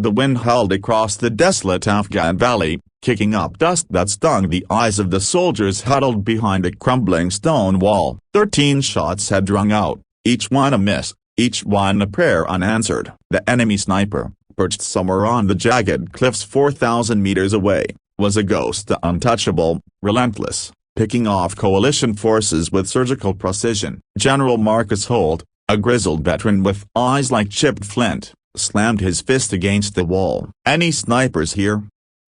The wind howled across the desolate Afghan valley, kicking up dust that stung the eyes of the soldiers huddled behind a crumbling stone wall. 13 shots had rung out, each one a miss, each one a prayer unanswered. The enemy sniper, perched somewhere on the jagged cliffs 4,000 meters away, was a ghost, untouchable, relentless, picking off coalition forces with surgical precision. General Marcus Holt, a grizzled veteran with eyes like chipped flint, slammed his fist against the wall. "Any snipers here?"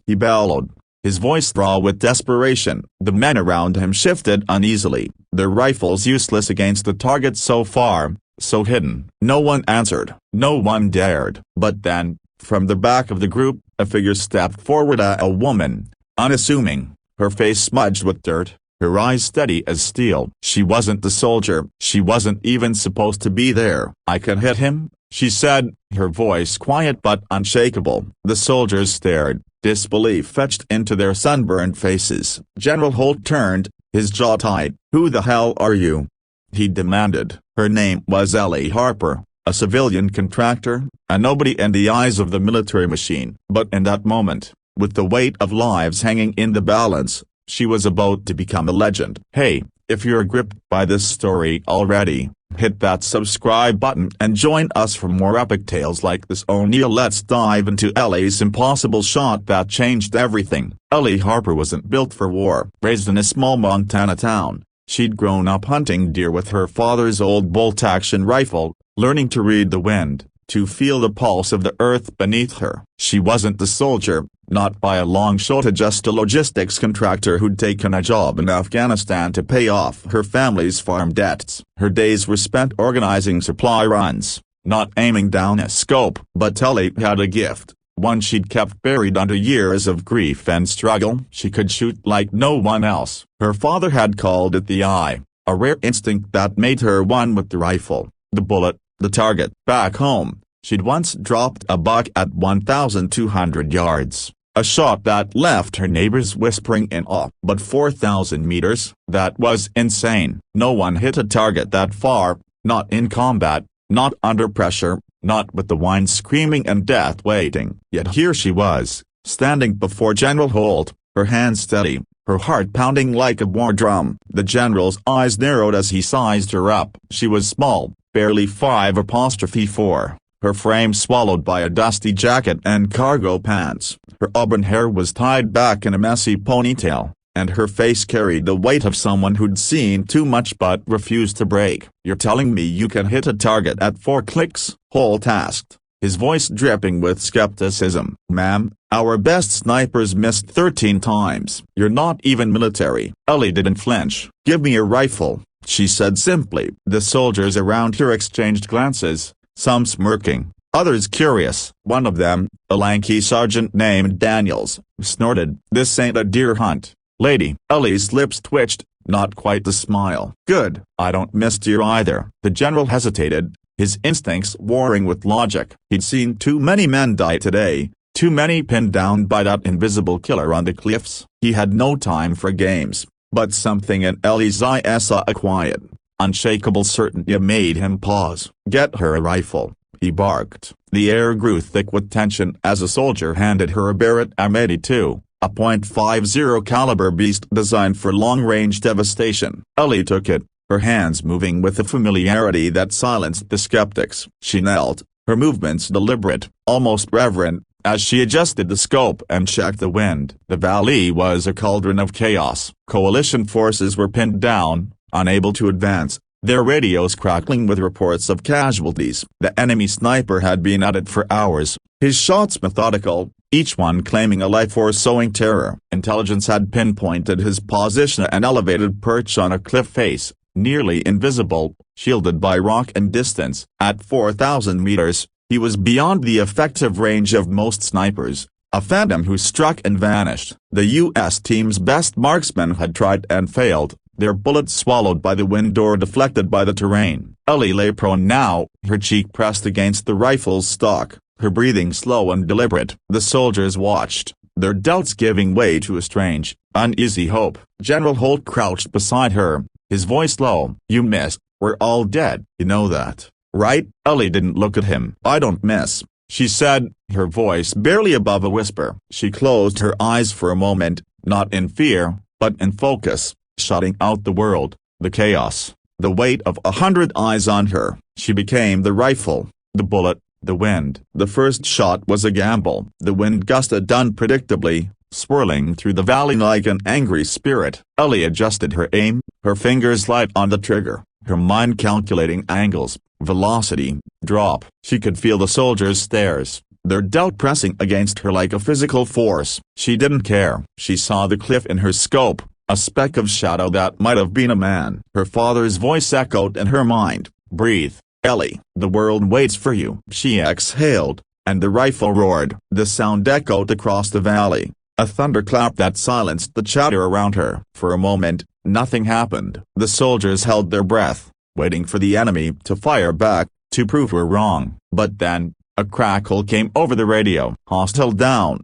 he bellowed, his voice raw with desperation. The men around him shifted uneasily, their rifles useless against the target so far, so hidden. No one answered. No one dared. But then, from the back of the group, a figure stepped forward, a woman, unassuming, her face smudged with dirt, her eyes steady as steel. She wasn't the soldier. She wasn't even supposed to be there. "I can hit him," she said, her voice quiet but unshakable. The soldiers stared, disbelief etched into their sunburned faces. General Holt turned, his jaw tight. "Who the hell are you?" he demanded. Her name was Ellie Harper, a civilian contractor, a nobody in the eyes of the military machine. But in that moment, with the weight of lives hanging in the balance, she was about to become a legend. Hey, if you're gripped by this story already, hit that subscribe button and join us for more epic tales like this. O'Neill. Let's dive into Ellie's impossible shot that changed everything. Ellie Harper wasn't built for war. Raised in a small Montana town, she'd grown up hunting deer with her father's old bolt-action rifle, learning to read the wind, to feel the pulse of the earth beneath her. She wasn't the soldier, not by a long shot, just a logistics contractor who'd taken a job in Afghanistan to pay off her family's farm debts. Her days were spent organizing supply runs, not aiming down a scope. But Ellie had a gift, one she'd kept buried under years of grief and struggle. She could shoot like no one else. Her father had called it the eye, a rare instinct that made her one with the rifle, the bullet, the target. Back home, she'd once dropped a buck at 1,200 yards, a shot that left her neighbors whispering in awe. But 4,000 meters, that was insane. No one hit a target that far, not in combat, not under pressure, not with the wind screaming and death waiting. Yet here she was, standing before General Holt, her hands steady, her heart pounding like a war drum. The general's eyes narrowed as he sized her up. She was small, barely 5'4", her frame swallowed by a dusty jacket and cargo pants. Her auburn hair was tied back in a messy ponytail, and her face carried the weight of someone who'd seen too much but refused to break. "You're telling me you can hit a target at 4 clicks?" Holt asked, his voice dripping with skepticism. "Ma'am, our best snipers missed 13 times. You're not even military." Ellie didn't flinch. "Give me your rifle," she said simply. The soldiers around her exchanged glances, some smirking, others curious. One of them, a lanky sergeant named Daniels, snorted, "This ain't a deer hunt, lady." Ellie's lips twitched, not quite the smile. "Good, I don't miss deer either." The general hesitated, his instincts warring with logic. He'd seen too many men die today, too many pinned down by that invisible killer on the cliffs. He had no time for games, but something in Ellie's eyes, a quiet, unshakable certainty, made him pause. "Get her a rifle," he barked. The air grew thick with tension as a soldier handed her a Barrett M82, a .50 caliber beast designed for long-range devastation. Ellie took it, her hands moving with a familiarity that silenced the skeptics. She knelt, her movements deliberate, almost reverent, as she adjusted the scope and checked the wind. The valley was a cauldron of chaos. Coalition forces were pinned down, unable to advance, their radios crackling with reports of casualties. The enemy sniper had been at it for hours, his shots methodical, each one claiming a life or sowing terror. Intelligence had pinpointed his position, an elevated perch on a cliff face, nearly invisible, shielded by rock and distance. At 4,000 meters, he was beyond the effective range of most snipers, a phantom who struck and vanished. The U.S. team's best marksmen had tried and failed, their bullets swallowed by the wind or deflected by the terrain. Ellie lay prone now, her cheek pressed against the rifle's stock, her breathing slow and deliberate. The soldiers watched, their doubts giving way to a strange, uneasy hope. General Holt crouched beside her, his voice low. "You missed, we're all dead. You know that, right?" Ellie didn't look at him. "I don't miss," she said, her voice barely above a whisper. She closed her eyes for a moment, not in fear, but in focus, shutting out the world, the chaos, the weight of 100 eyes on her. She became the rifle, the bullet, the wind. The first shot was a gamble. The wind gusted unpredictably, swirling through the valley like an angry spirit. Ellie adjusted her aim, her fingers light on the trigger, her mind calculating angles, velocity, drop. She could feel the soldiers' stares, their doubt pressing against her like a physical force. She didn't care. She saw the cliff in her scope, a speck of shadow that might have been a man. Her father's voice echoed in her mind, "Breathe, Ellie, the world waits for you." She exhaled, and the rifle roared. The sound echoed across the valley, a thunderclap that silenced the chatter around her. For a moment, nothing happened. The soldiers held their breath, waiting for the enemy to fire back, to prove her wrong. But then, a crackle came over the radio. "Hostile down!"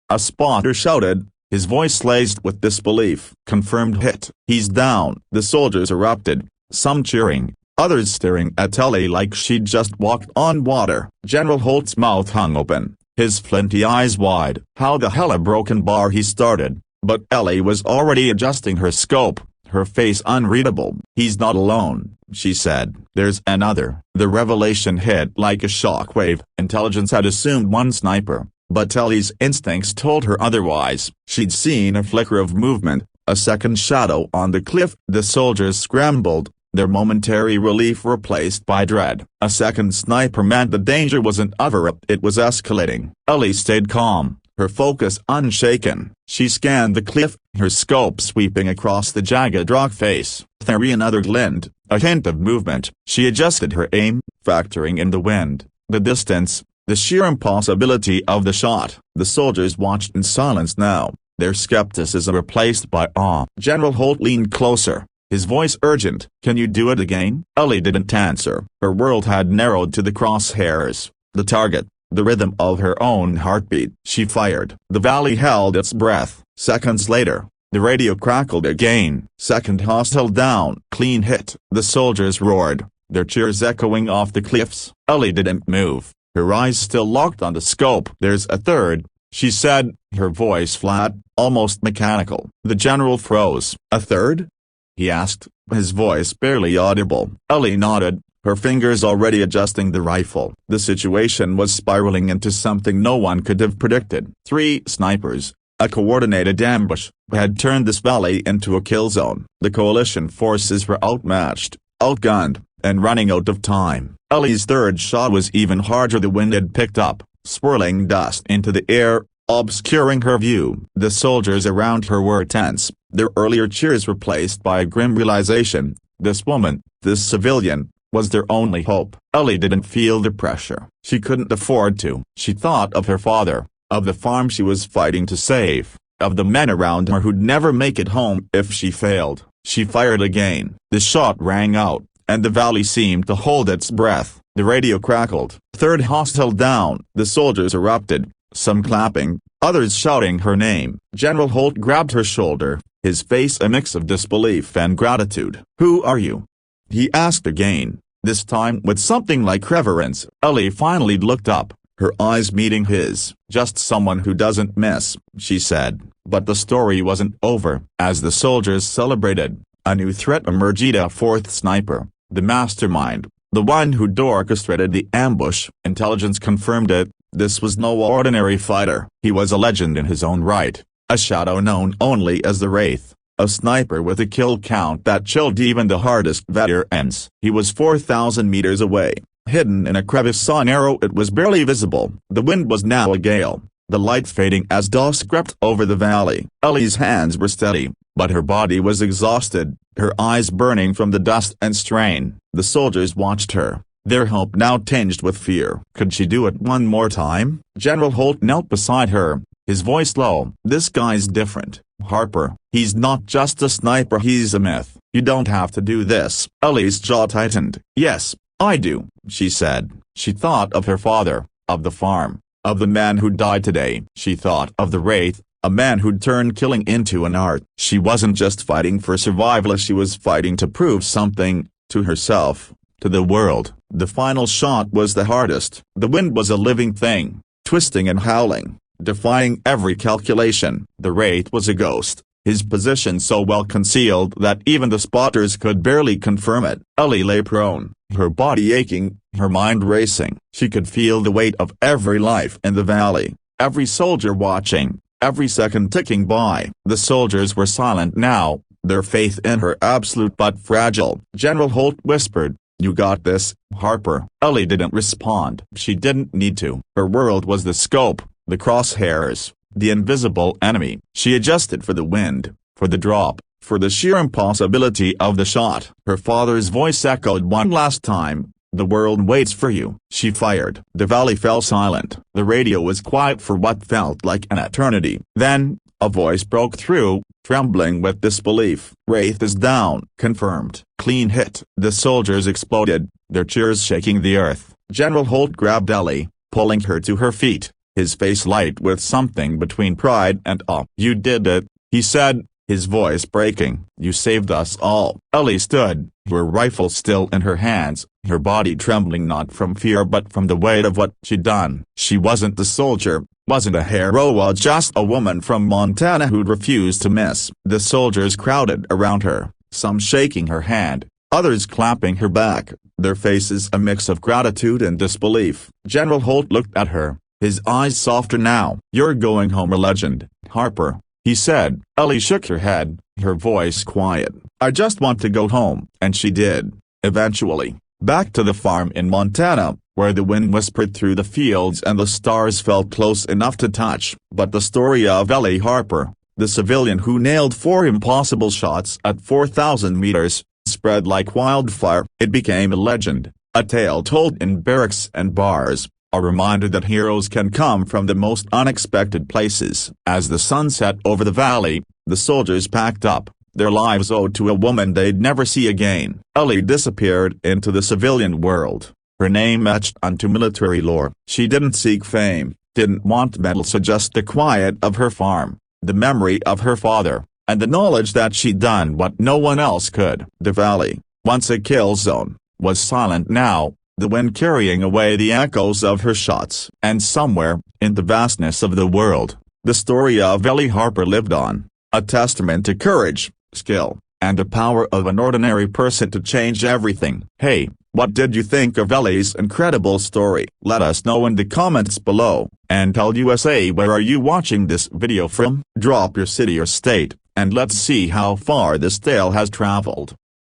a spotter shouted, his voice laced with disbelief. "Confirmed hit." "He's down." The soldiers erupted, some cheering, others staring at Ellie like she'd just walked on water. General Holt's mouth hung open, his flinty eyes wide. "How the hell?" a broken bar he started, but Ellie was already adjusting her scope, her face unreadable. "He's not alone," she said. "There's another." The revelation hit like a shockwave. Intelligence had assumed one sniper, but Ellie's instincts told her otherwise. She'd seen a flicker of movement, a second shadow on the cliff. The soldiers scrambled, their momentary relief replaced by dread. A second sniper meant the danger wasn't over, it was escalating. Ellie stayed calm, her focus unshaken. She scanned the cliff, her scope sweeping across the jagged rock face. Another glint, a hint of movement. She adjusted her aim, factoring in the wind, the distance, the sheer impossibility of the shot. The soldiers watched in silence now, their skepticism replaced by awe. General Holt leaned closer, his voice urgent. "Can you do it again?" Ellie didn't answer. Her world had narrowed to the crosshairs, the target, the rhythm of her own heartbeat. She fired. The valley held its breath. Seconds later, the radio crackled again. "Second hostile down." "Clean hit." The soldiers roared, their cheers echoing off the cliffs. Ellie didn't move, her eyes still locked on the scope. "There's a third," she said, her voice flat, almost mechanical. The general froze. "A third?" he asked, his voice barely audible. Ellie nodded, her fingers already adjusting the rifle. The situation was spiraling into something no one could have predicted. 3 snipers, a coordinated ambush, had turned this valley into a kill zone. The coalition forces were outmatched, outgunned, and running out of time. Ellie's third shot was even harder. The wind had picked up, swirling dust into the air, obscuring her view. The soldiers around her were tense, their earlier cheers replaced by a grim realization: this woman, this civilian, was their only hope. Ellie didn't feel the pressure. She couldn't afford to. She thought of her father, of the farm she was fighting to save, of the men around her who'd never make it home if she failed. She fired again. The shot rang out, and the valley seemed to hold its breath. The radio crackled. "Third hostile down." The soldiers erupted, some clapping, others shouting her name. General Holt grabbed her shoulder, his face a mix of disbelief and gratitude. "Who are you?" he asked again, this time with something like reverence. Ellie finally looked up, her eyes meeting his. "Just someone who doesn't miss," she said. But the story wasn't over. As the soldiers celebrated, a new threat emerged: a fourth sniper, the mastermind, the one who'd orchestrated the ambush. Intelligence confirmed it. This was no ordinary fighter. He was a legend in his own right, a shadow known only as the Wraith, a sniper with a kill count that chilled even the hardest veterans. He was 4,000 meters away, hidden in a crevice so narrow it was barely visible. The wind was now a gale, the light fading as dusk crept over the valley. Ellie's hands were steady, but her body was exhausted, her eyes burning from the dust and strain. The soldiers watched her, their hope now tinged with fear. Could she do it one more time? General Holt knelt beside her, his voice low. "This guy's different, Harper. He's not just a sniper, he's a myth. You don't have to do this." Ellie's jaw tightened. "Yes, I do," she said. She thought of her father, of the farm, of the man who died today. She thought of the Wraith, a man who'd turned killing into an art. She wasn't just fighting for survival, she was fighting to prove something, to herself, to the world. The final shot was the hardest. The wind was a living thing, twisting and howling, defying every calculation. The Wraith was a ghost, his position so well concealed that even the spotters could barely confirm it. Ellie lay prone, her body aching, her mind racing. She could feel the weight of every life in the valley, every soldier watching, every second ticking by. The soldiers were silent now, their faith in her absolute but fragile. General Holt whispered, "You got this, Harper." Ellie didn't respond. She didn't need to. Her world was the scope, the crosshairs, the invisible enemy. She adjusted for the wind, for the drop, for the sheer impossibility of the shot. Her father's voice echoed one last time, "The world waits for you." She fired. The valley fell silent. The radio was quiet for what felt like an eternity. Then, a voice broke through, trembling with disbelief. "Wraith is down." "Confirmed." "Clean hit." The soldiers exploded, their cheers shaking the earth. General Holt grabbed Ellie, pulling her to her feet, his face light with something between pride and awe. "You did it," he said, his voice breaking. "You saved us all." Ellie stood, her rifle still in her hands, her body trembling not from fear but from the weight of what she'd done. She wasn't the soldier, wasn't a hero, just a woman from Montana who'd refused to miss. The soldiers crowded around her, some shaking her hand, others clapping her back, their faces a mix of gratitude and disbelief. General Holt looked at her, his eyes softer now. "You're going home a legend, Harper," he said. Ellie shook her head, her voice quiet. "I just want to go home." And she did, eventually, back to the farm in Montana, where the wind whispered through the fields and the stars felt close enough to touch. But the story of Ellie Harper, the civilian who nailed 4 impossible shots at 4,000 meters, spread like wildfire. It became a legend, a tale told in barracks and bars, a reminder that heroes can come from the most unexpected places. As the sun set over the valley, the soldiers packed up, their lives owed to a woman they'd never see again. Ellie disappeared into the civilian world, her name etched onto military lore. She didn't seek fame, didn't want medals, just the quiet of her farm, the memory of her father, and the knowledge that she'd done what no one else could. The valley, once a kill zone, was silent now, the wind carrying away the echoes of her shots. And somewhere, in the vastness of the world, the story of Ellie Harper lived on, a testament to courage, skill, and the power of an ordinary person to change everything. Hey, what did you think of Ellie's incredible story? Let us know in the comments below, and tell USA where are you watching this video from? Drop your city or state, and let's see how far this tale has traveled.